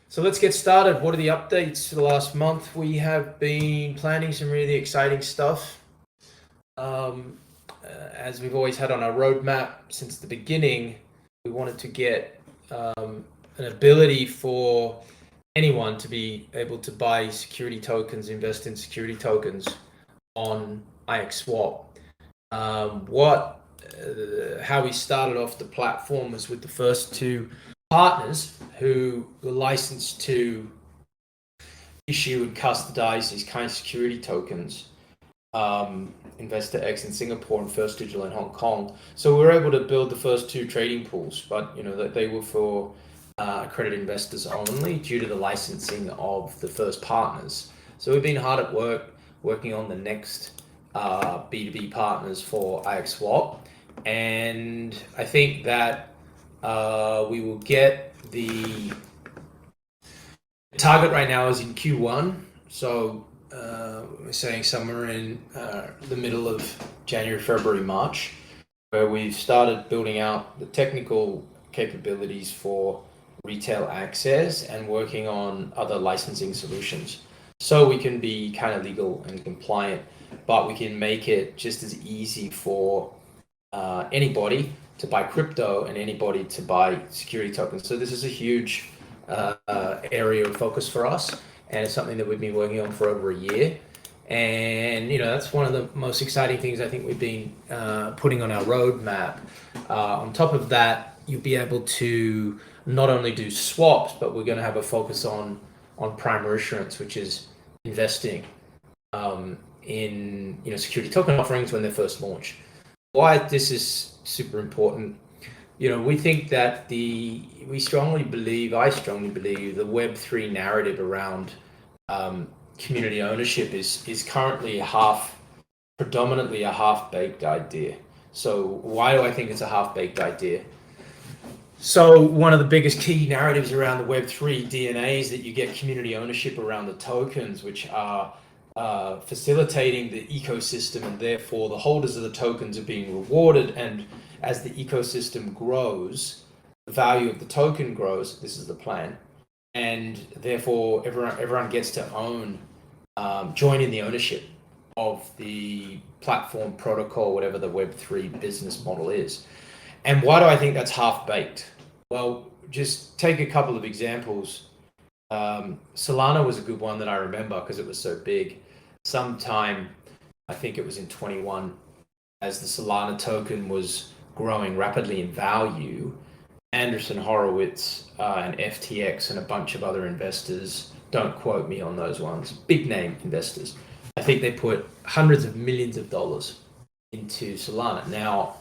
So let's get started. What are the updates for the last month? We have been planning some really exciting stuff. As we've always had on our roadmap since the beginning, we wanted to get an ability for anyone to be able to buy security tokens, invest in security tokens on IXSwap. How we started off the platform was with the first two partners who were licensed to issue and custodize these kind of security tokens. Investor X in Singapore and First Digital in Hong Kong. So we were able to build the first two trading pools, but they were for accredited investors only due to the licensing of the first partners. So we've been hard at work working on the next B2B partners for IXSwap, and I think that we will get the target right now is in Q1. So we're saying somewhere in the middle of January, February, March, where we've started building out the technical capabilities for retail access and working on other licensing solutions. So we can be kind of legal and compliant, but we can make it just as easy for anybody to buy crypto and anybody to buy security tokens. So this is a huge area of focus for us, and it's something that we've been working on for over a year. And that's one of the most exciting things I think we've been putting on our roadmap. On top of that, you'll be able to not only do swaps, but we're going to have a focus on primary issuance, which is investing in security token offerings when they're first launched. Why this is super important. We think that I strongly believe the Web3 narrative around community ownership is currently predominantly a half-baked idea. So why do I think it's a half-baked idea? So one of the biggest key narratives around the Web3 DNA is that you get community ownership around the tokens, which are facilitating the ecosystem, and therefore the holders of the tokens are being rewarded. And as the ecosystem grows, the value of the token grows. This is the plan, and therefore everyone gets to join in the ownership of the platform, protocol, whatever the Web3 business model is. And why do I think that's half-baked? Well, just take a couple of examples. Solana was a good one that I remember because it was so big. Sometime, I think it was in 21, as the Solana token was growing rapidly in value, Andreessen Horowitz and FTX and a bunch of other investors, don't quote me on those ones, big name investors, I think they put hundreds of millions of dollars into Solana. Now,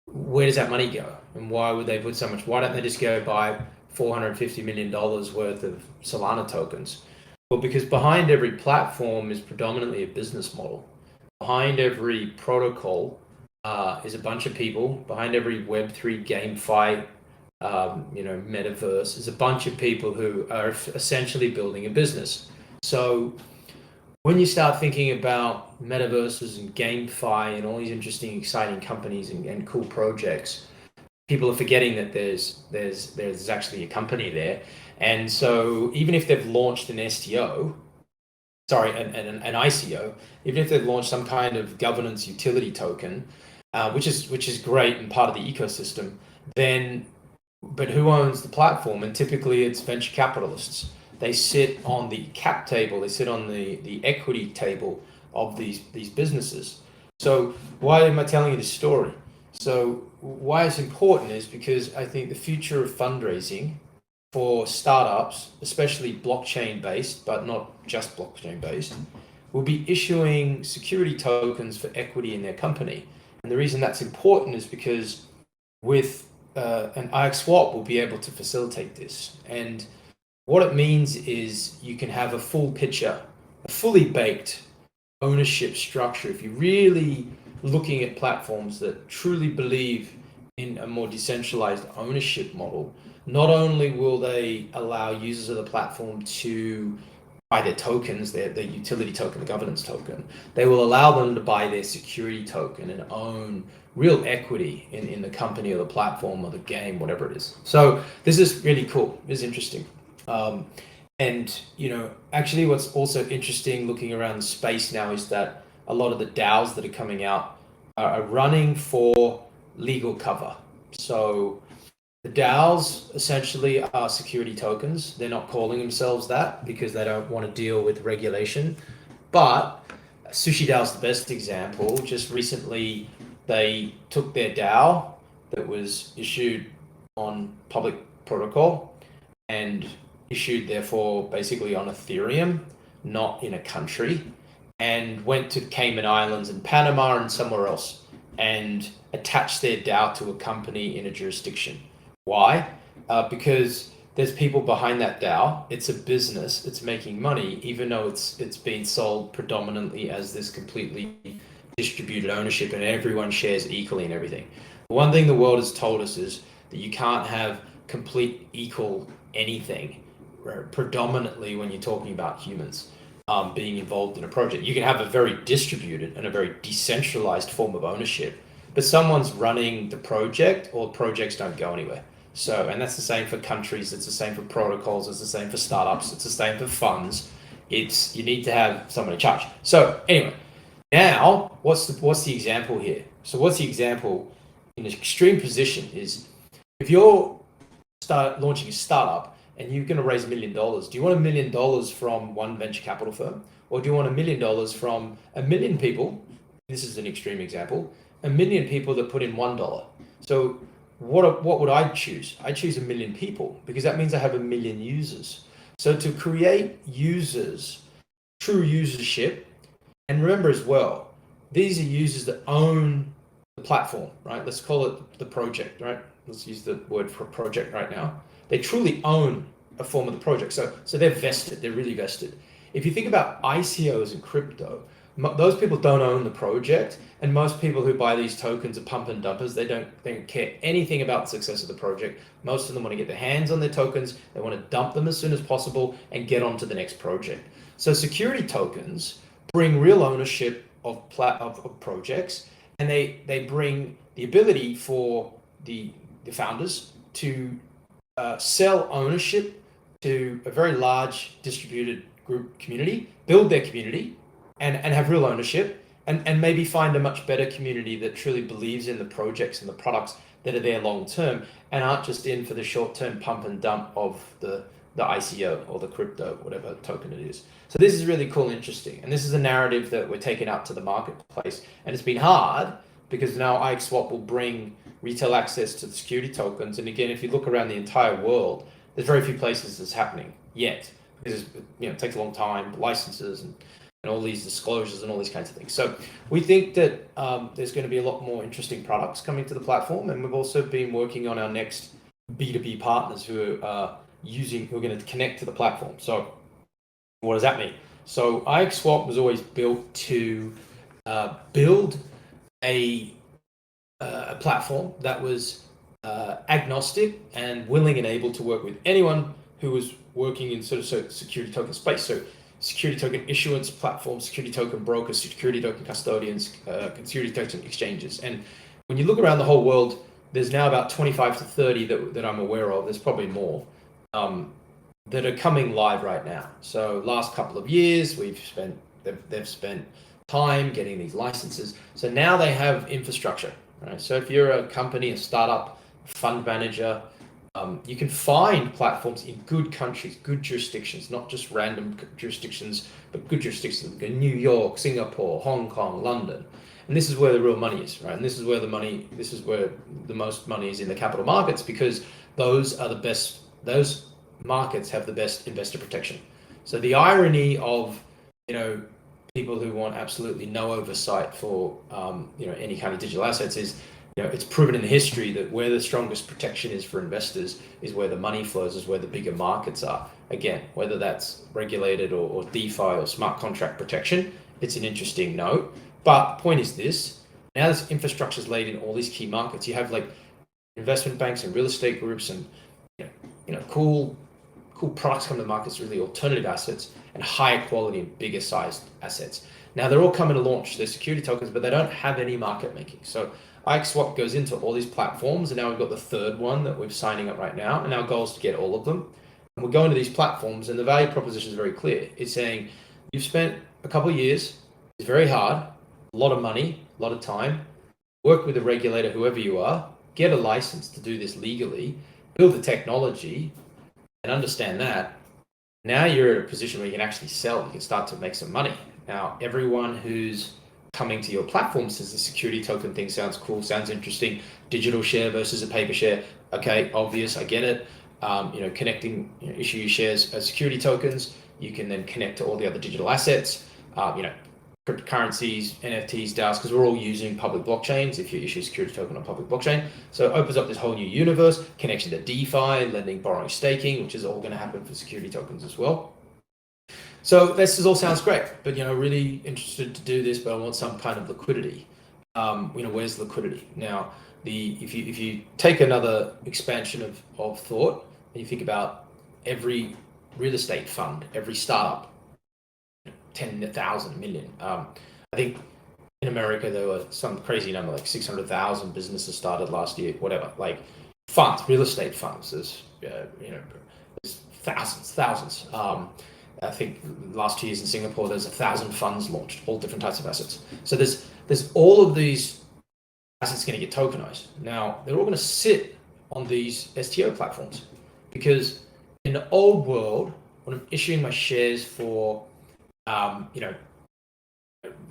where does that money go? And why would they put so much? Why don't they just go buy $450 million worth of Solana tokens? Well, because behind every platform is predominantly a business model. Behind every protocol is a bunch of people. Behind every Web3 GameFi, metaverse is a bunch of people who are essentially building a business. So when you start thinking about metaverses and GameFi and all these interesting, exciting companies and cool projects, people are forgetting that there's actually a company there. And so even if they've launched an ICO, even if they've launched some kind of governance utility token, which is great and part of the ecosystem, but who owns the platform? And typically it's venture capitalists. They sit on the cap table, they sit on the equity table of these businesses. So why am I telling you this story? So why it's important is because I think the future of fundraising for startups, especially blockchain-based, but not just blockchain-based, will be issuing security tokens for equity in their company. And the reason that's important is because with an IXSwap, we'll be able to facilitate this. And what it means is you can have a full picture, a fully baked ownership structure. If you're really looking at platforms that truly believe in a more decentralized ownership model, not only will they allow users of the platform to buy their tokens, their utility token, the governance token. They will allow them to buy their security token and own real equity in the company or the platform or the game, whatever it is. So this is really cool. It's interesting. And, actually what's also interesting looking around the space now is that a lot of the DAOs that are coming out are running for legal cover. So the DAOs essentially are security tokens. They're not calling themselves that because they don't want to deal with regulation. But Sushi DAO is the best example. Just recently, they took their DAO that was issued on public protocol and issued therefore basically on Ethereum, not in a country, and went to Cayman Islands and Panama and somewhere else and attached their DAO to a company in a jurisdiction. Why? Because there's people behind that DAO. It's a business. It's making money, even though it's being sold predominantly as this completely distributed ownership and everyone shares equally and everything. The one thing the world has told us is that you can't have complete equal anything, predominantly when you're talking about humans being involved in a project. You can have a very distributed and a very decentralized form of ownership, but someone's running the project or projects don't go anywhere. So, and that's the same for countries, it's the same for protocols, it's the same for startups, it's the same for funds. You need to have someone in charge. So anyway, now what's the example here? So what's the example in an extreme position is if you're launching a startup and you're going to raise $1 million, do you want $1 million from one venture capital firm, or do you want $1 million from 1 million people? This is an extreme example. 1 million people that put in $1. So what would I choose? I choose 1 million people because that means I have 1 million users. So to create users, true usership, and remember as well, these are users that own the platform, right? Let's call it the project, right? Let's use the word for project right now. They truly own a form of the project. So they're vested, they're really vested. If you think about ICOs and crypto, those people don't own the project, and most people who buy these tokens are pump and dumpers. They don't care anything about the success of the project. Most of them want to get their hands on their tokens. They want to dump them as soon as possible and get on to the next project. So security tokens bring real ownership of projects, and they bring the ability for the founders to sell ownership to a very large distributed group community, build their community, and have real ownership, and maybe find a much better community that truly believes in the projects and the products that are there long term and aren't just in for the short term pump and dump of the ICO or the crypto, whatever token it is. So this is really cool and interesting. And this is a narrative that we're taking out to the marketplace. And it's been hard because now IXSwap will bring retail access to the security tokens. And again, if you look around the entire world, there's very few places that's happening yet. Because it takes a long time, licenses and all these disclosures and all these kinds of things. So we think that there's going to be a lot more interesting products coming to the platform. And we've also been working on our next B2B partners who are going to connect to the platform. So what does that mean? So IXSwap was always built to build a platform that was agnostic and willing and able to work with anyone who was working in sort of security token space. So security token issuance platforms, security token brokers, security token custodians, security token exchanges. And when you look around the whole world, there's now about 25 to 30 that I'm aware of. There's probably more that are coming live right now. So last couple of years, they've spent time getting these licenses. So now they have infrastructure, right? So if you're a company, a startup, fund manager, you can find platforms in good countries, good jurisdictions, not just random jurisdictions, but good jurisdictions like New York, Singapore, Hong Kong, London. And this is where the real money is, right? And this is where the most money is in the capital markets, because those markets have the best investor protection. So the irony of, people who want absolutely no oversight for, any kind of digital assets is, it's proven in the history that where the strongest protection is for investors is where the money flows, is where the bigger markets are. Again, whether that's regulated or DeFi or smart contract protection, it's an interesting note. But point is this, now this infrastructure is laid in all these key markets. You have like investment banks and real estate groups and, cool cool products come to the market is really alternative assets and higher quality and bigger sized assets. Now they're all coming to launch. They're security tokens, but they don't have any market making. So IXSwap goes into all these platforms, and now we've got the third one that we're signing up right now, and our goal is to get all of them. And we're going to these platforms, and the value proposition is very clear. It's saying you've spent a couple of years, it's very hard, a lot of money, a lot of time, work with a regulator, whoever you are, get a license to do this legally, build the technology, and understand that. Now you're in a position where you can actually sell, you can start to make some money. Now, everyone who's coming to your platform says the security token thing sounds cool, sounds interesting. Digital share versus a paper share. Okay, obvious, I get it. Connecting, issue your shares as security tokens. You can then connect to all the other digital assets, cryptocurrencies, NFTs, DAOs, because we're all using public blockchains if you issue a security token on public blockchain. So it opens up this whole new universe, connection to DeFi, lending, borrowing, staking, which is all going to happen for security tokens as well. So this all sounds great, but really interested to do this, but I want some kind of liquidity. Where's liquidity? Now, if you take another expansion of thought, and you think about every real estate fund, every startup, 10,000 million. I think in America there were some crazy number, like 600,000 businesses started last year, whatever. Like funds, real estate funds. There's thousands. I think last 2 years in Singapore, there's 1,000 funds launched, all different types of assets. So there's all of these assets going to get tokenized. Now, they're all going to sit on these STO platforms, because in the old world, when I'm issuing my shares for,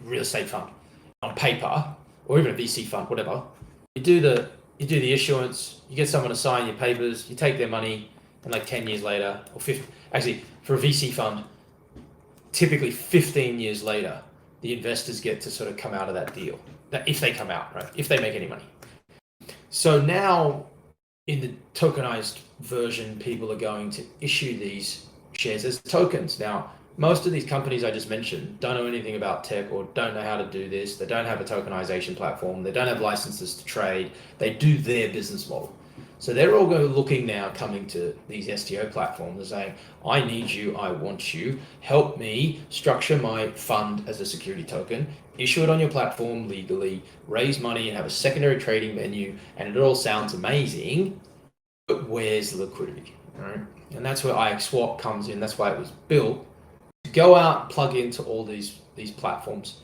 real estate fund on paper, or even a VC fund, whatever, you do the issuance, you get someone to sign your papers, you take their money, and like 10 years later, or 50, actually for a VC fund, typically 15 years later, the investors get to sort of come out of that deal. That if they come out, right? If they make any money. So now in the tokenized version, people are going to issue these shares as tokens. Now, most of these companies I just mentioned don't know anything about tech or don't know how to do this. They don't have a tokenization platform. They don't have licenses to trade. They do their business model. So they're all looking now, coming to these STO platforms and saying, I need you, I want you, help me structure my fund as a security token, issue it on your platform legally, raise money and have a secondary trading venue, and it all sounds amazing, but where's the liquidity, right? And that's where IXSwap comes in. That's why it was built, to go out and plug into all these platforms,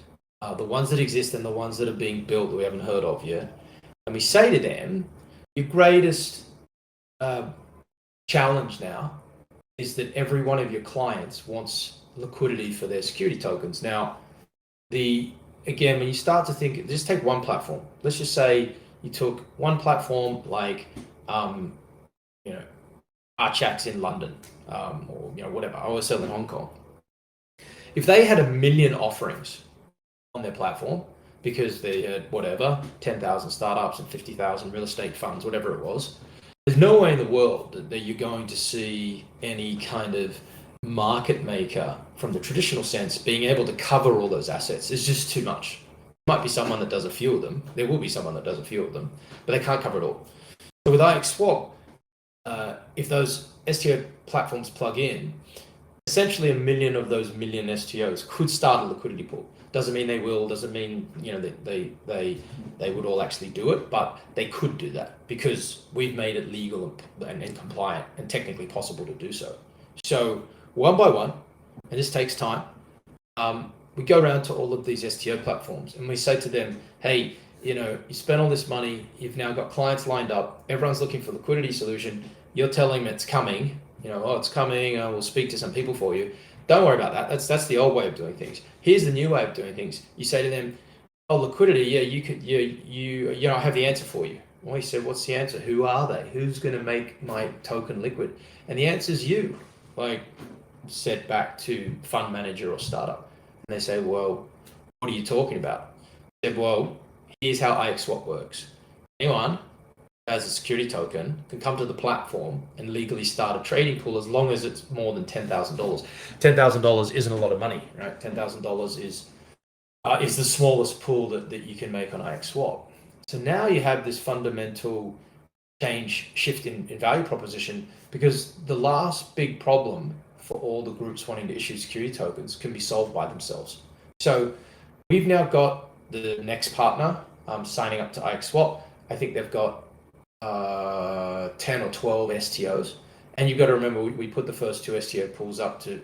the ones that exist and the ones that are being built that we haven't heard of yet. And we say to them, your greatest challenge now is that every one of your clients wants liquidity for their security tokens. Now, when you start to think, just take one platform. Let's just say you took one platform like, Archax in London, or whatever. I was selling in Hong Kong. If they had 1 million offerings on their platform, because they had 10,000 startups and 50,000 real estate funds, whatever it was, there's no way in the world that you're going to see any kind of market maker from the traditional sense being able to cover all those assets. It's just too much. There might be someone that does a few of them. There will be someone that does a few of them, but they can't cover it all. So with IXSwap, if those STO platforms plug in, essentially 1 million of those million STOs could start a liquidity pool. Doesn't mean they will, doesn't mean they would all actually do it, but they could do that because we've made it legal and compliant and technically possible to do so. So one by one, and this takes time, we go around to all of these STO platforms and we say to them, hey, you spent all this money, you've now got clients lined up, everyone's looking for liquidity solution, you're telling them it's coming, it's coming, we'll speak to some people for you. Don't worry about that. That's the old way of doing things. Here's the new way of doing things. You say to them, "Oh, liquidity. Yeah, I have the answer for you." Well, he said, "What's the answer? Who are they? Who's going to make my token liquid?" And the answer is you. Like, said back to fund manager or startup, and they say, "Well, what are you talking about?" I said, "Well, here's how IXSwap works. Anyone as a security token can come to the platform and legally start a trading pool as long as it's more than $10,000. $10,000 isn't a lot of money, right? $10,000 is the smallest pool that you can make on IXSwap. So now you have this fundamental shift in value proposition, because the last big problem for all the groups wanting to issue security tokens can be solved by themselves. So we've now got the next partner signing up to IXSwap. I think they've got 10 or 12 STOs, and you've got to remember we put the first 2 STO pools up to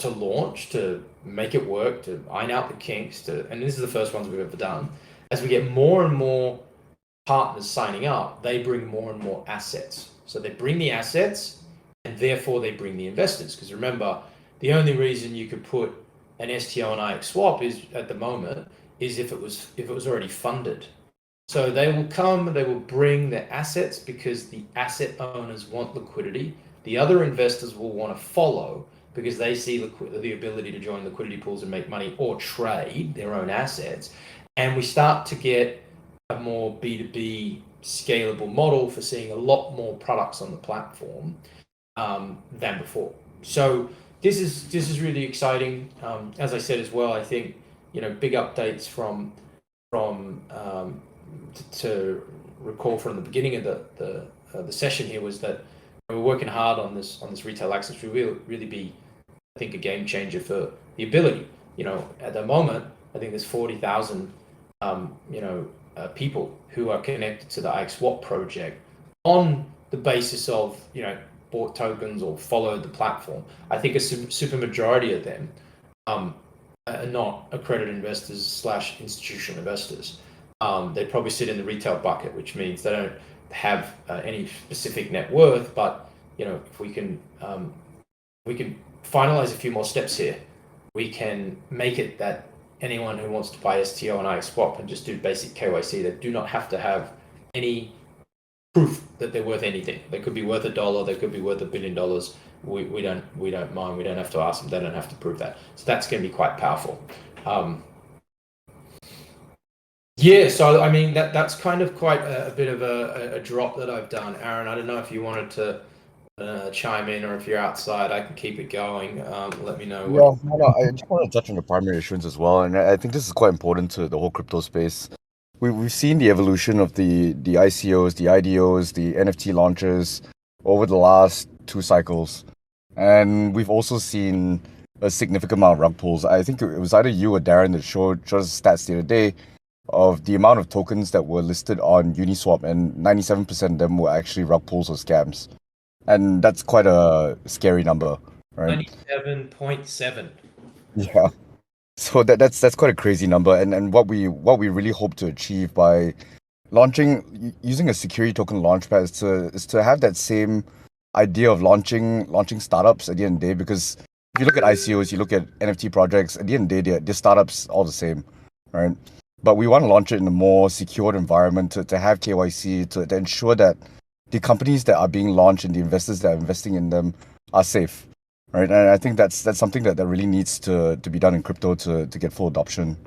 launch, to make it work, to iron out the kinks, and this is the first ones we've ever done. As we get more and more partners signing up, they bring more and more assets. So they bring the assets, and therefore they bring the investors. Because remember, the only reason you could put an STO on IXSwap is at the moment is if it was already funded. So they will come, they will bring their assets because the asset owners want liquidity. The other investors will want to follow because they see the ability to join liquidity pools and make money or trade their own assets. And we start to get a more B2B scalable model for seeing a lot more products on the platform than before. So this is really exciting. As I said as well, I think big updates from to recall from the beginning of the session here was that we're working hard on this retail access. We will really be, I think, a game changer for the ability. At the moment, I think there's 40,000 people who are connected to the IXSwap project on the basis of bought tokens or followed the platform. I think a super majority of them are not accredited investors / institutional investors. They probably sit in the retail bucket, which means they don't have any specific net worth. But if we can finalize a few more steps here, we can make it that anyone who wants to buy STO on IXSwap and just do basic KYC, they do not have to have any proof that they're worth anything. They could be worth $1, they could be worth $1 billion. We don't mind. We don't have to ask them. They don't have to prove that. So that's going to be quite powerful. So I mean that's kind of quite a bit of a drop that I've done. Aaron, I don't know if you wanted to chime in, or if you're outside, I can keep it going. Let me know. I just want to touch on the primary issuance as well, and I think this is quite important to the whole crypto space. We've seen the evolution of the ICOs, the IDOs, the NFT launches over the last 2 cycles, and we've also seen a significant amount of rug pulls. I think it was either you or Darren that showed us stats the other day of the amount of tokens that were listed on Uniswap, and 97% of them were actually rug pulls or scams. And that's quite a scary number, right? 97.7. Yeah. So that's quite a crazy number. And what we really hope to achieve by using a security token launchpad is to have that same idea of launching startups at the end of the day. Because if you look at ICOs, you look at NFT projects, at the end of the day, they're startups all the same, right? But we want to launch it in a more secured environment to have KYC, to ensure that the companies that are being launched and the investors that are investing in them are safe, right? And I think that's something that really needs to be done in crypto to get full adoption.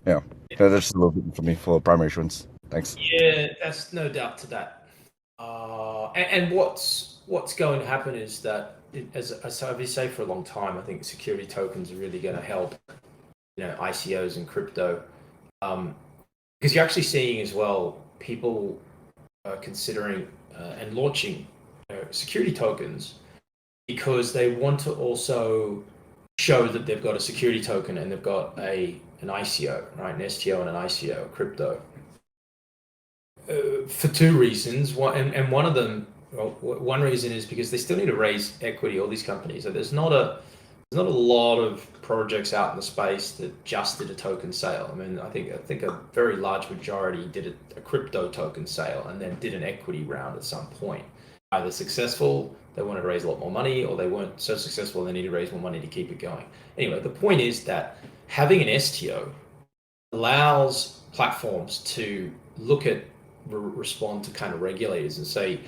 Yeah, that's just a little bit for me for primary issuance. Thanks. Yeah, that's no doubt to that. And what's going to happen is that, as I've said for a long time, I think security tokens are really going to help ICOs and crypto, because you're actually seeing as well people considering and launching security tokens because they want to also show that they've got a security token and they've got an ICO, right? An STO and an ICO, crypto. For 2 reasons. One of them, one reason is because they still need to raise equity, all these companies. So there's not a lot of projects out in the space that just did a token sale. I mean, I think a very large majority did a crypto token sale and then did an equity round at some point. Either successful, they wanted to raise a lot more money, or they weren't so successful, they need to raise more money to keep it going. Anyway, the point is that having an STO allows platforms to look at, respond to kind of regulators and say,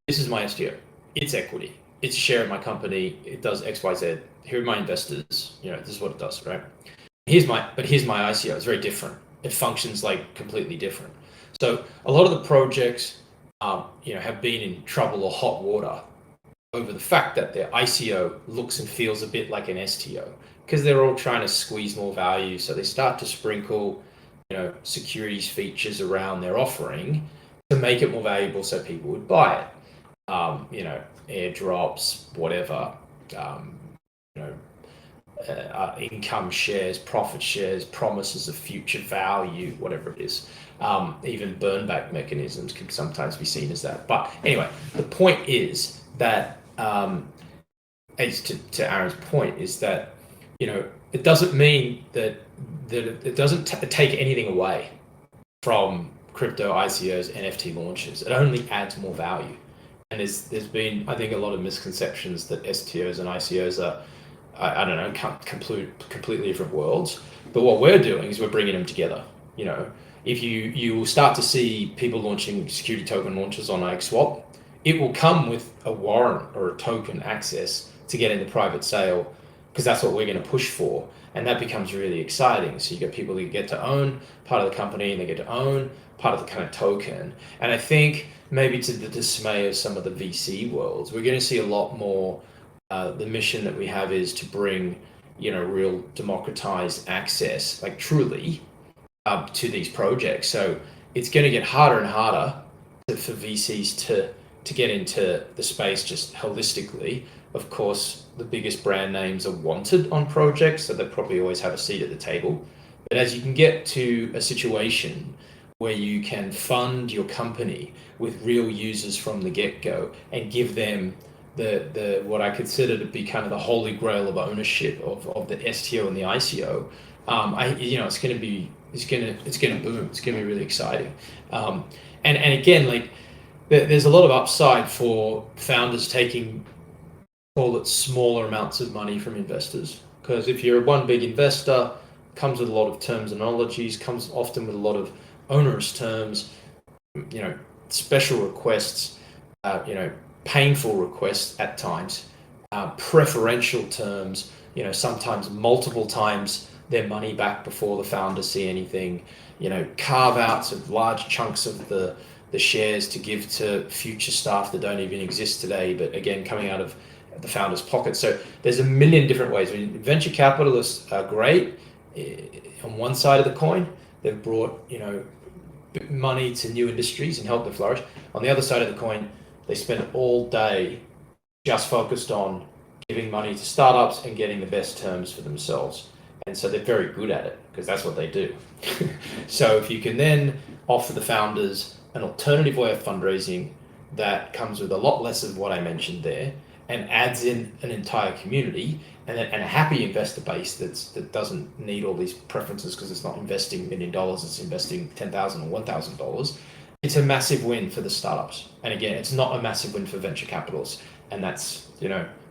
this is my STO, it's equity, it's a share of my company, it does X, Y, Z. Here are my investors. This is what it does, right? Here's my ICO. It's very different. It functions like completely different. So a lot of the projects, have been in trouble or hot water over the fact that their ICO looks and feels a bit like an STO because they're all trying to squeeze more value. So they start to sprinkle securities features around their offering to make it more valuable so people would buy it. Airdrops, whatever, income shares, profit shares, promises of future value, whatever it is. Even burn back mechanisms can sometimes be seen as that. But anyway, the point is that, as to Aaron's point, is that, it doesn't mean that it doesn't take anything away from crypto ICOs, NFT launches. It only adds more value. And there's been, I think, a lot of misconceptions that STOs and ICOs are, I don't know, completely different worlds. But what we're doing is we're bringing them together. If you will start to see people launching security token launches on IXSwap, it will come with a warrant or a token access to get into private sale, because that's what we're going to push for. And that becomes really exciting. So you get people who get to own part of the company, and they get to own part of the kind of token. And I think maybe to the dismay of some of the VC worlds, we're going to see a lot more. The mission that we have is to bring, real democratized access, like truly, to these projects. So it's going to get harder and harder for VCs to get into the space just holistically. Of course, the biggest brand names are wanted on projects, so they probably always have a seat at the table. But as you can get to a situation where you can fund your company with real users from the get-go and give them the what I consider to be kind of the holy grail of ownership of the STO and the ICO, it's going to boom. It's going to be really exciting. And again, like there's a lot of upside for founders taking, call it, smaller amounts of money from investors, because if you're one big investor, comes with a lot of terminologies, comes often with a lot of onerous terms, special requests, painful requests at times, preferential terms, sometimes multiple times their money back before the founders see anything, carve outs of large chunks of the shares to give to future staff that don't even exist today, but again, coming out of the founder's pocket. So there's a million different ways. Venture capitalists are great. On one side of the coin, they've brought, money to new industries and helped them flourish. On the other side of the coin, they spend all day just focused on giving money to startups and getting the best terms for themselves. And so they're very good at it because that's what they do. So if you can then offer the founders an alternative way of fundraising that comes with a lot less of what I mentioned there, and adds in an entire community and a happy investor base that doesn't need all these preferences because it's not investing $1 million, it's investing $10,000 or $1,000. It's a massive win for the startups. And again, it's not a massive win for venture capitalists. And that's,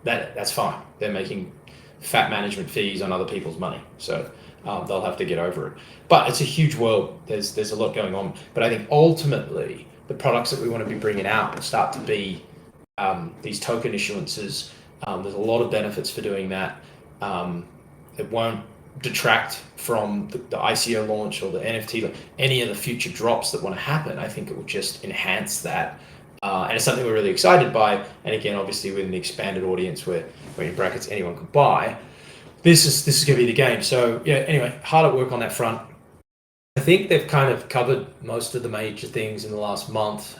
that's fine. They're making fat management fees on other people's money. So they'll have to get over it. But it's a huge world. There's a lot going on. But I think ultimately the products that we want to be bringing out will start to be these token issuances. There's a lot of benefits for doing that. It won't detract from the ICO launch or the NFT, any of the future drops that want to happen. I think it will just enhance that. And it's something we're really excited by. And again, obviously within the expanded audience where in brackets anyone could buy, this is going to be the game. So yeah, anyway, hard at work on that front. I think they've kind of covered most of the major things in the last month.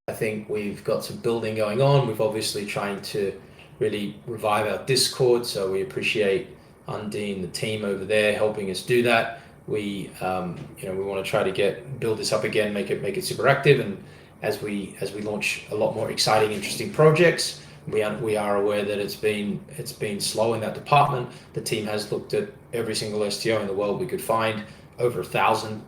I think we've got some building going on. We've obviously trying to really revive our Discord, so we appreciate Undine, the team over there, helping us do that. We want to try to build this up again, make it super active, and as we launch a lot more exciting, interesting projects, we are aware that it's been slow in that department. The team has looked at every single STO in the world we could find, over 1,000.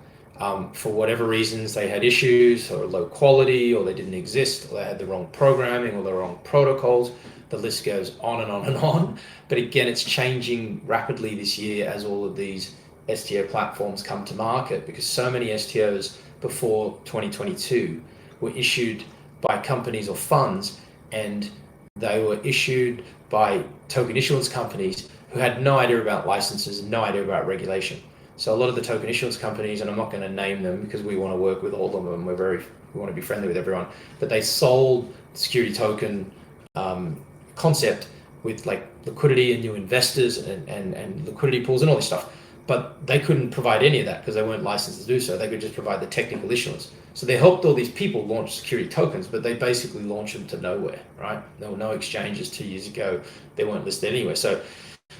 For whatever reasons, they had issues or low quality, or they didn't exist, or they had the wrong programming or the wrong protocols. The list goes on and on and on. But again, it's changing rapidly this year as all of these STO platforms come to market, because so many STOs before 2022 were issued by companies or funds, and they were issued by token issuance companies who had no idea about licenses and no idea about regulation. So a lot of the token issuance companies, and I'm not going to name them because we want to work with all of them, we want to be friendly with everyone, but they sold security token concept with like liquidity and new investors and liquidity pools and all this stuff. but they couldn't provide any of that because they weren't licensed to do so. They could just provide the technical issuance. So they helped all these people launch security tokens, but they basically launched them to nowhere, right? There were no exchanges 2 years ago. They weren't listed anywhere. So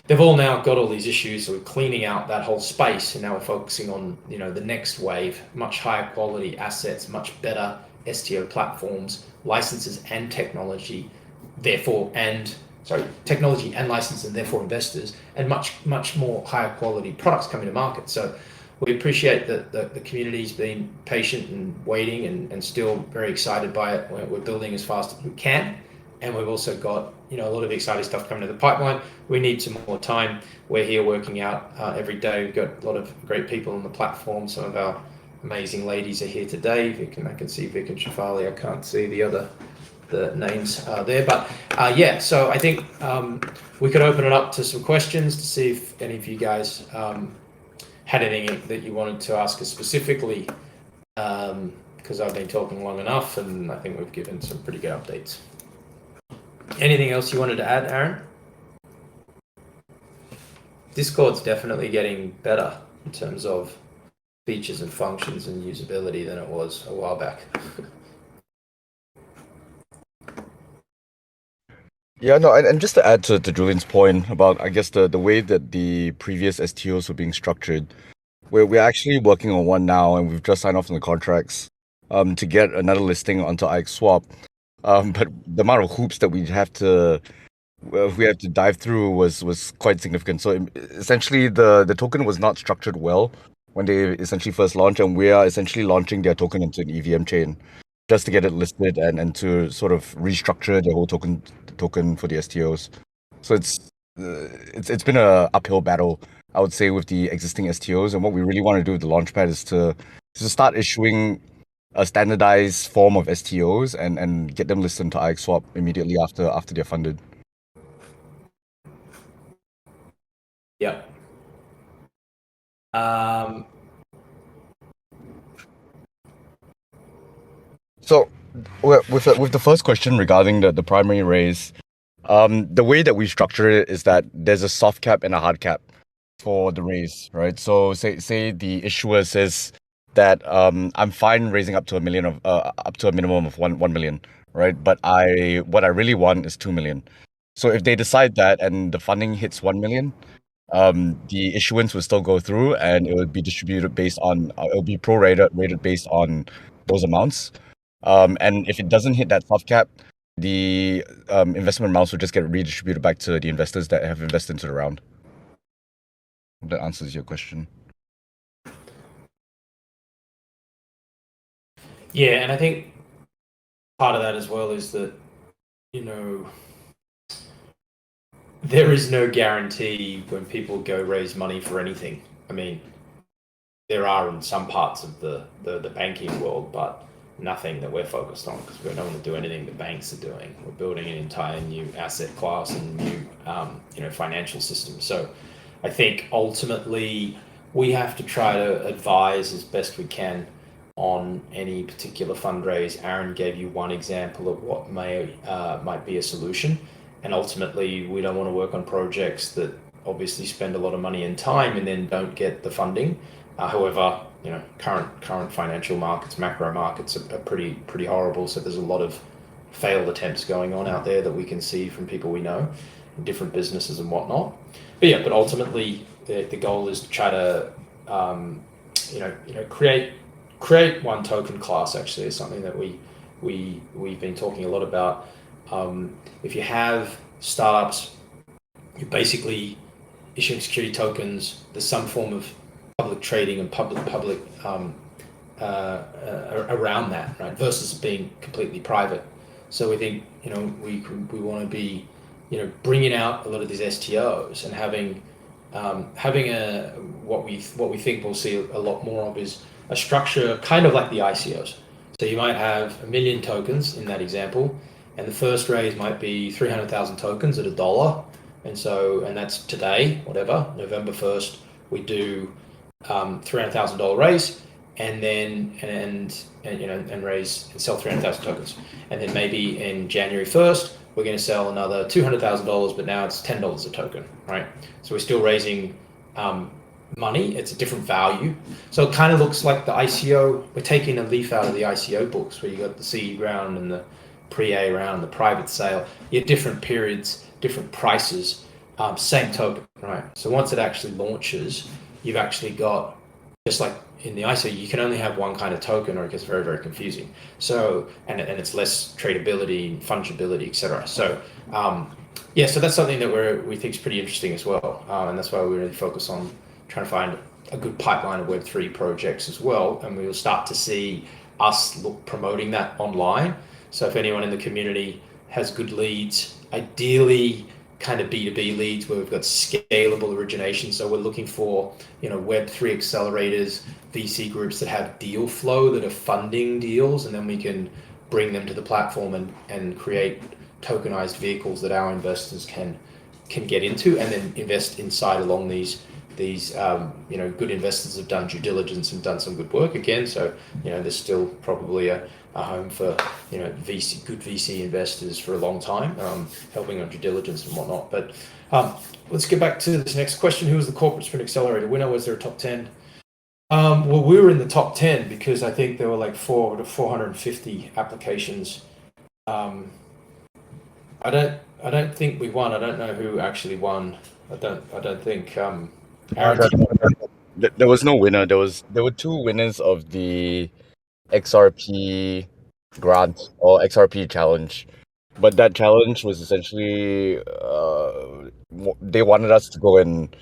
they've all now got all these issues. So we're cleaning out that whole space, and now we're focusing on, you know, the next wave, much higher quality assets, much better STO platforms, licenses and technology, therefore, technology and license, and therefore investors, and much more higher quality products coming to market. So we appreciate that the community's been patient and waiting and still very excited by it. We're building as fast as we can, and we've also got, you know, a lot of exciting stuff coming to the pipeline. We need some more time. We're here working out every day. We've got a lot of great people on the platform. Some of our amazing ladies are here today. I can see Vic and Shafali. I can't see the names there, but yeah. So I think we could open it up to some questions to see if any of you guys had anything that you wanted to ask us specifically, because I've been talking long enough, and I think we've given some pretty good updates. Anything else you wanted to add, Aaron? Discord's definitely getting better in terms of features and functions and usability than it was a while back. Yeah, no, and just to add to Julian's point about, I guess, the way that the previous STOs were being structured, we're actually working on one now, and we've just signed off on the contracts to get another listing onto IX Swap. But the amount of hoops that we have to dive through was quite significant. So essentially, the token was not structured well when they essentially first launched, and we are essentially launching their token into an EVM chain just to get it listed and to sort of restructure the whole token for the STOs. So it's been a uphill battle, I would say, with the existing STOs. And what we really want to do with the launchpad is to start issuing a standardized form of STOs and get them listed into IX Swap immediately after they're funded. Yeah. So with the first question regarding the primary raise, the way that we structure it is that there's a soft cap and a hard cap for the raise, right? So say the issuer says that I'm fine raising up to a minimum of 1 million, right? But what I really want is 2 million. So if they decide that and the funding hits 1 million, the issuance will still go through, and it would be distributed based on it'll be rated based on those amounts. And if it doesn't hit that soft cap, the investment amounts will just get redistributed back to the investors that have invested into the round. Hope that answers your question. Yeah, and I think part of that as well is that, you know, there is no guarantee when people go raise money for anything. I mean, there are in some parts of the banking world, but nothing that we're focused on, because we don't want to do anything the banks are doing. We're building an entire new asset class and new financial system. So I think ultimately we have to try to advise as best we can on any particular fundraise. Aaron gave you one example of what might be a solution, and ultimately we don't want to work on projects that obviously spend a lot of money and time and then don't get the funding. However, you know, current financial markets, macro markets are pretty horrible. So there's a lot of failed attempts going on out there that we can see from people we know, in different businesses and whatnot. But yeah, but ultimately the goal is to try to create one token class. Actually, is something that we've been talking a lot about. If you have startups, you're basically issuing security tokens. There's some form of public trading and public around that, right? Versus being completely private. So we think, you know, we want to be, you know, bringing out a lot of these STOs and having a what we think we'll see a lot more of is a structure kind of like the ICOs. So you might have 1 million tokens in that example, and the first raise might be 300,000 tokens at $1, and that's today, whatever, November 1st, we do $300,000 raise, and then raise and sell 300,000 tokens, and then maybe in January 1st we're going to sell another $200,000, but now it's $10 a token, right? So we're still raising money. It's a different value. So it kind of looks like the ICO. We're taking a leaf out of the ICO books where you got the seed round and the pre-A round, the private sale. You have different periods, different prices, same token, right? So once it actually launches, you've actually got, just like in the ICO, you can only have one kind of token or it gets very, very confusing. So, and it's less tradability, fungibility, etc. So, yeah, so that's something that we think is pretty interesting as well. And that's why we really focus on trying to find a good pipeline of Web3 projects as well. And we will start to see us promoting that online. So if anyone in the community has good leads, ideally kind of B2B leads where we've got scalable origination. So we're looking for, Web3 accelerators, VC groups that have deal flow, that are funding deals, and then we can bring them to the platform and create tokenized vehicles that our investors can get into and then invest inside along these good investors have done due diligence and done some good work again. So, there's still probably a home for, good VC investors for a long time, helping on due diligence and whatnot. But let's get back to this next question. Who was the corporate sprint accelerator winner? Was there a top 10? Well, we were in the top 10 because I think there were like 450 applications. I don't think we won. I don't know who actually won. I don't think. There was no winner. There were two winners of the XRP grant or XRP challenge, but that challenge was essentially they wanted us to go and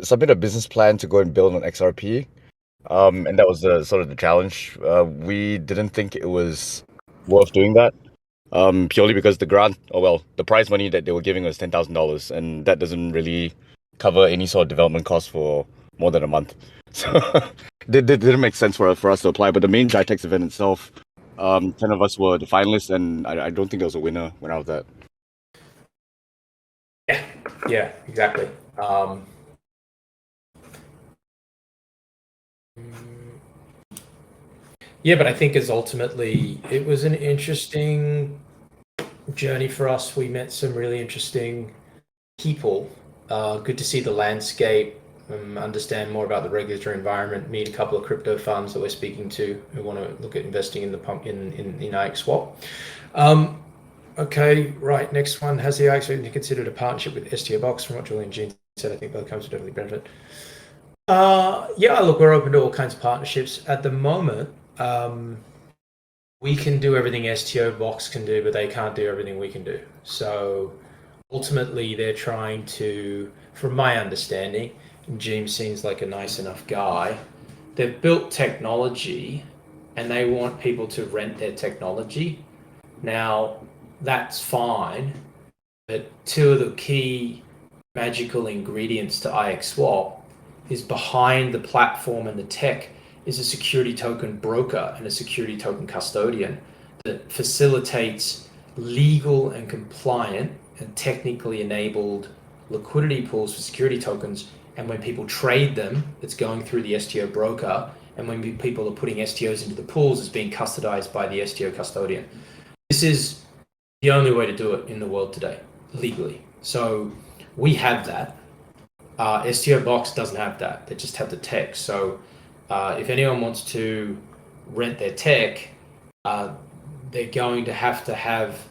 submit a business plan to go and build on XRP, and that was the sort of the challenge. We didn't think it was worth doing that. Purely because the grant, the prize money that they were giving was $10,000, and that doesn't really cover any sort of development costs for more than a month. So it didn't make sense for us to apply. But the main GITEX event itself, 10 of us were the finalists, and I don't think there was a winner out of that. Yeah, exactly. Yeah, but I think ultimately it was an interesting journey for us. We met some really interesting people. Good to see the landscape, understand more about the regulatory environment, meet a couple of crypto funds that we're speaking to who want to look at investing in the pump in IXSwap. Okay, right. Next one. Has the IXSwap considered a partnership with STO Box? From what Julian Jean said, I think both companies would definitely benefit. Yeah, look, we're open to all kinds of partnerships. At the moment, we can do everything STO Box can do, but they can't do everything we can do. So ultimately, they're trying to, from my understanding, Jim seems like a nice enough guy, they've built technology and they want people to rent their technology. Now, that's fine, but two of the key magical ingredients to IXSwap is behind the platform and the tech is a security token broker and a security token custodian that facilitates legal and compliant and technically enabled liquidity pools for security tokens. And when people trade them, it's going through the STO broker. And when people are putting STOs into the pools, it's being custodized by the STO custodian. This is the only way to do it in the world today, legally. So we have that. STO Box doesn't have that. They just have the tech. So if anyone wants to rent their tech, they're going to have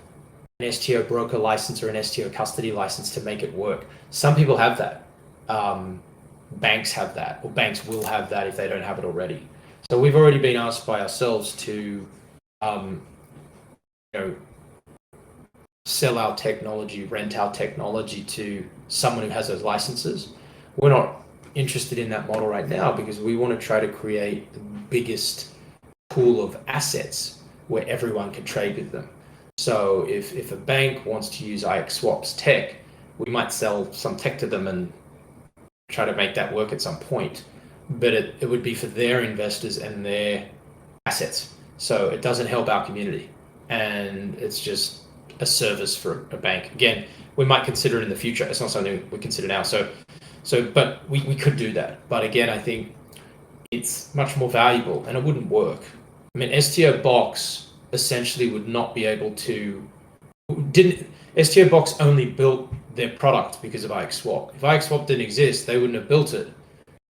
an STO broker license or an STO custody license to make it work. Some people have that. Banks have that, or banks will have that if they don't have it already. So we've already been asked by ourselves to sell our technology, rent our technology to someone who has those licenses. We're not interested in that model right now because we want to try to create the biggest pool of assets where everyone can trade with them. So if a bank wants to use IXSwap's tech, we might sell some tech to them and try to make that work at some point. But it would be for their investors and their assets. So it doesn't help our community. And it's just a service for a bank. Again, we might consider it in the future. It's not something we consider now. But we could do that. But again, I think it's much more valuable and it wouldn't work. I mean, STO Box essentially would not be able to, STO Box only built their product because of IXSwap. If IXSwap didn't exist, they wouldn't have built it.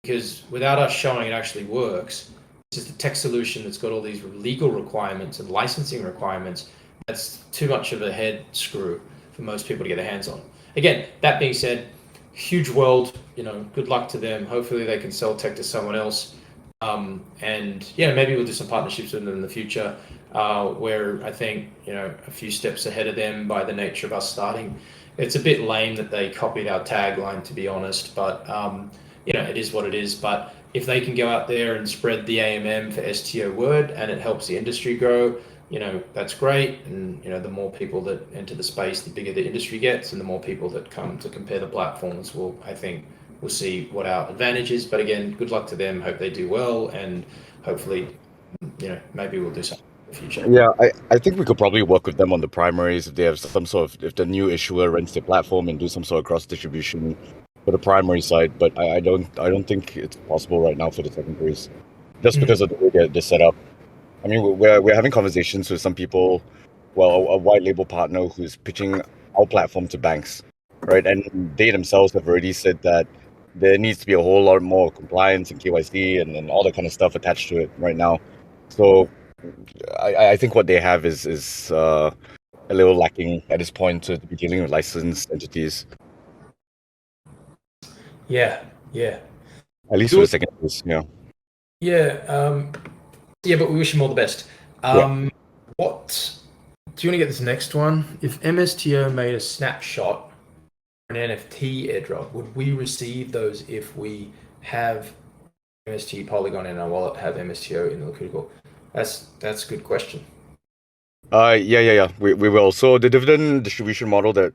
because without us showing it actually works, it's just a tech solution that's got all these legal requirements and licensing requirements. That's too much of a head screw for most people to get their hands on. Again, that being said, huge world, good luck to them. Hopefully they can sell tech to someone else. And maybe we'll do some partnerships with them in the future, where I think, a few steps ahead of them by the nature of us starting. It's a bit lame that they copied our tagline, to be honest, but it is what it is. But if they can go out there and spread the AMM for STO word and it helps the industry grow, that's great. And, the more people that enter the space, the bigger the industry gets, and the more people that come to compare the platforms we'll see what our advantage is. But again, good luck to them. Hope they do well. And hopefully, maybe we'll do something in the future. Yeah, I think we could probably work with them on the primaries if they have some sort of, if the new issuer rents their platform and do some sort of cross distribution for the primary side. But I don't think it's possible right now for the secondaries, just because of the way they're set up. I mean, we're having conversations with some people, a white label partner who's pitching our platform to banks, right? And they themselves have already said that there needs to be a whole lot more compliance and KYC and all that kind of stuff attached to it right now. So I think what they have is a little lacking at this point to be dealing with licensed entities. Yeah. At least for the secondaries, yeah. Yeah, but we wish him all the best. What do you want to get this next one? If MSTO made a snapshot, an NFT airdrop, would we receive those if we have MST Polygon in our wallet, have MSTO in the liquidity pool? That's a good question. Yeah. We will. So the dividend distribution model that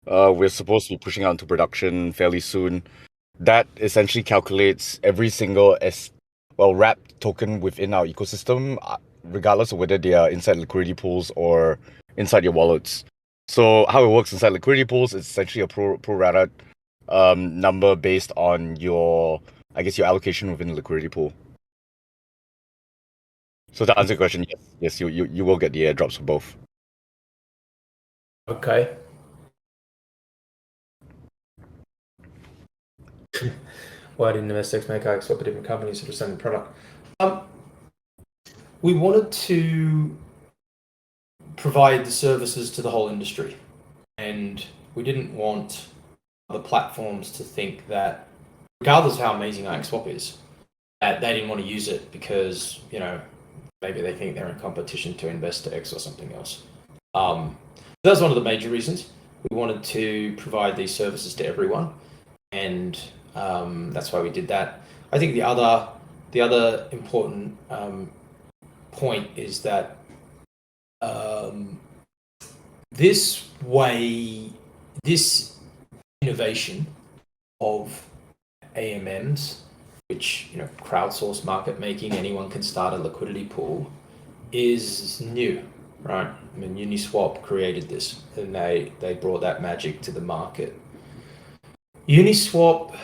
we're supposed to be pushing out into production fairly soon, that essentially calculates every single wrapped token within our ecosystem, regardless of whether they are inside liquidity pools or inside your wallets. So how it works inside liquidity pools is essentially a pro rata number based on your allocation within the liquidity pool. So to answer your question, yes, you will get the airdrops for both. Okay. Why didn't MSX make IXS for different companies that are selling product? We wanted to provide the services to the whole industry, and we didn't want the platforms to think that, regardless of how amazing IXSwap is, that they didn't want to use it because maybe they think they're in competition to InvestorX or something else. That's one of the major reasons we wanted to provide these services to everyone, and that's why we did that. I think the other important point is that this innovation of AMMs, which crowdsource market making, anyone can start a liquidity pool, is new, right? I mean, Uniswap created this, and they brought that magic to the market. Uniswap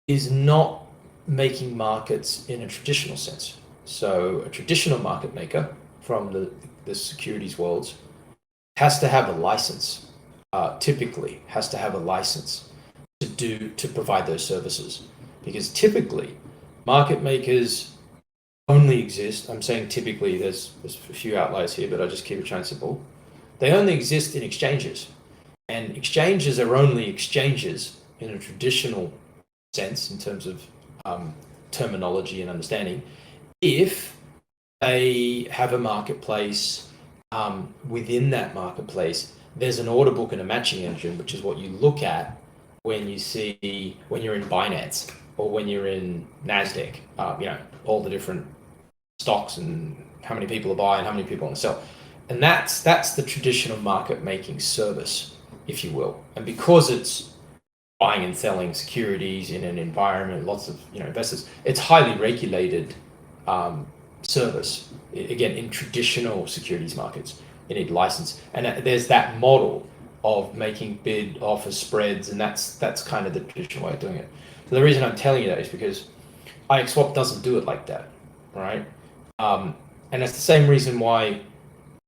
is not making markets in a traditional sense. So a traditional market maker from the securities worlds has to have a license, typically has to have a license to provide those services, because typically market makers only exist, I'm saying typically, there's a few outliers here, but I just keep it trying simple. They only exist in exchanges, and exchanges are only exchanges in a traditional sense in terms of terminology and understanding if they have a marketplace. Within that marketplace there's an order book and a matching engine, which is what you look at when you're in Binance or when you're in NASDAQ, all the different stocks and how many people are buying, how many people want to sell. And that's the traditional market making service, if you will. And because it's buying and selling securities in an environment, lots of investors, it's highly regulated service. Again, in traditional securities markets, you need license, and there's that model of making bid offer spreads, and that's kind of the traditional way of doing it. So the reason I'm telling you that is because IXSwap doesn't do it like that, right? And that's the same reason why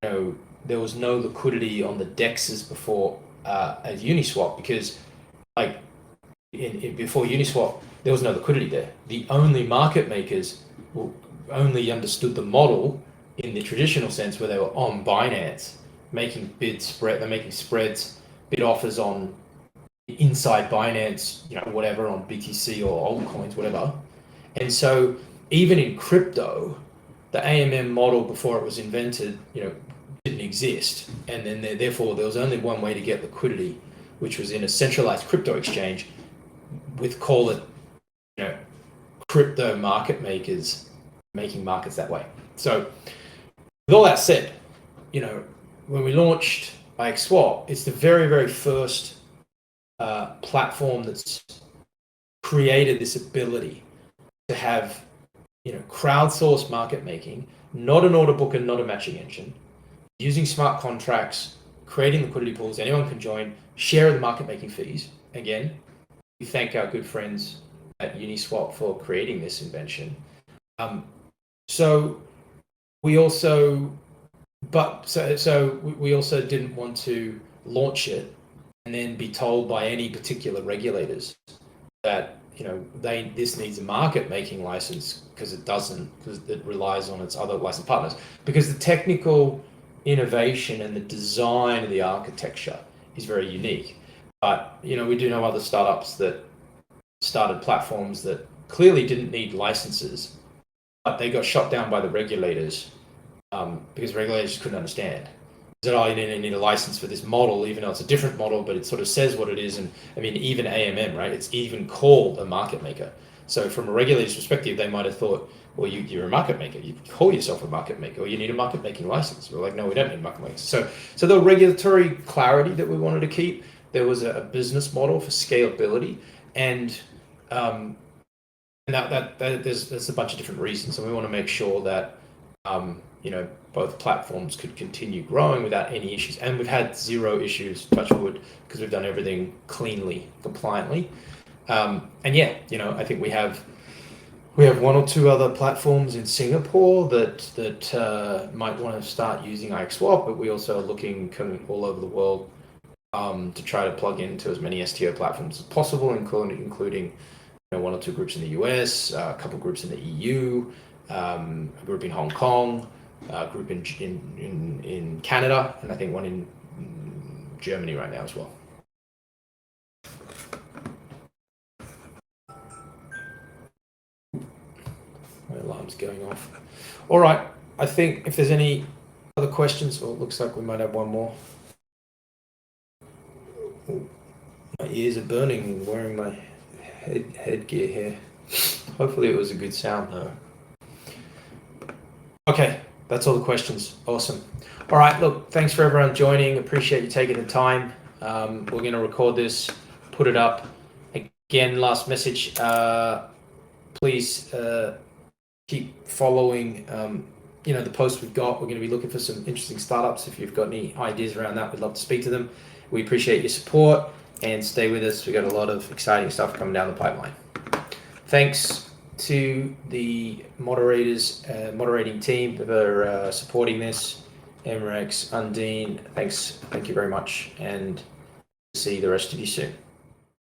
there was no liquidity on the dexes before as Uniswap, because before Uniswap, there was no liquidity there. The only market makers only understood the model in the traditional sense, where they were on Binance making they're making spreads, bid offers on inside Binance, whatever, on BTC or altcoins, whatever. And so even in crypto, the AMM model before it was invented, didn't exist. And then therefore there was only one way to get liquidity, which was in a centralized crypto exchange with, call it, crypto market makers making markets that way. So with all that said, when we launched IXSwap, it's the very, very first platform that's created this ability to have, crowdsourced market making, not an order book and not a matching engine, using smart contracts, creating liquidity pools. Anyone can join, share the market making fees. Again, we thank our good friends at Uniswap for creating this invention. So we also didn't want to launch it and then be told by any particular regulators that this needs a market making license, because it doesn't, because it relies on its other licensed partners, because the technical innovation and the design of the architecture is very unique. But we do know other startups that started platforms that clearly didn't need licenses, but they got shut down by the regulators because regulators couldn't understand. They said, you need a license for this model, even though it's a different model, but it sort of says what it is. And I mean, even AMM, right? It's even called a market maker. So from a regulator's perspective, they might have thought, well, you're a market maker. You call yourself a market maker, or you need a market making license. We're like, no, we don't need market makers. So the regulatory clarity that we wanted to keep, there was a business model for scalability, and that there's a bunch of different reasons. And we want to make sure that both platforms could continue growing without any issues. And we've had zero issues, touch wood, because we've done everything cleanly, compliantly. I think we have one or two other platforms in Singapore that might want to start using IXSwap, but we also are looking kind of all over the world to try to plug into as many STO platforms as possible, including one or two groups in the US, a couple groups in the EU, a group in Hong Kong, a group in Canada, and I think one in Germany right now as well. My alarm's going off. All right, I think if there's any other questions, well, it looks like we might have one more. My ears are burning wearing my headgear here. Hopefully it was a good sound though. Okay, that's all the questions. Awesome. All right, look, thanks for everyone joining. Appreciate you taking the time. We're going to record this, put it up. Again, last message, please keep following the posts we've got. We're going to be looking for some interesting startups. If you've got any ideas around that, we'd love to speak to them. We appreciate your support, and stay with us. We've got a lot of exciting stuff coming down the pipeline. Thanks to the moderators, moderating team for supporting this. Emrex, Undine, thank you very much, and see the rest of you soon.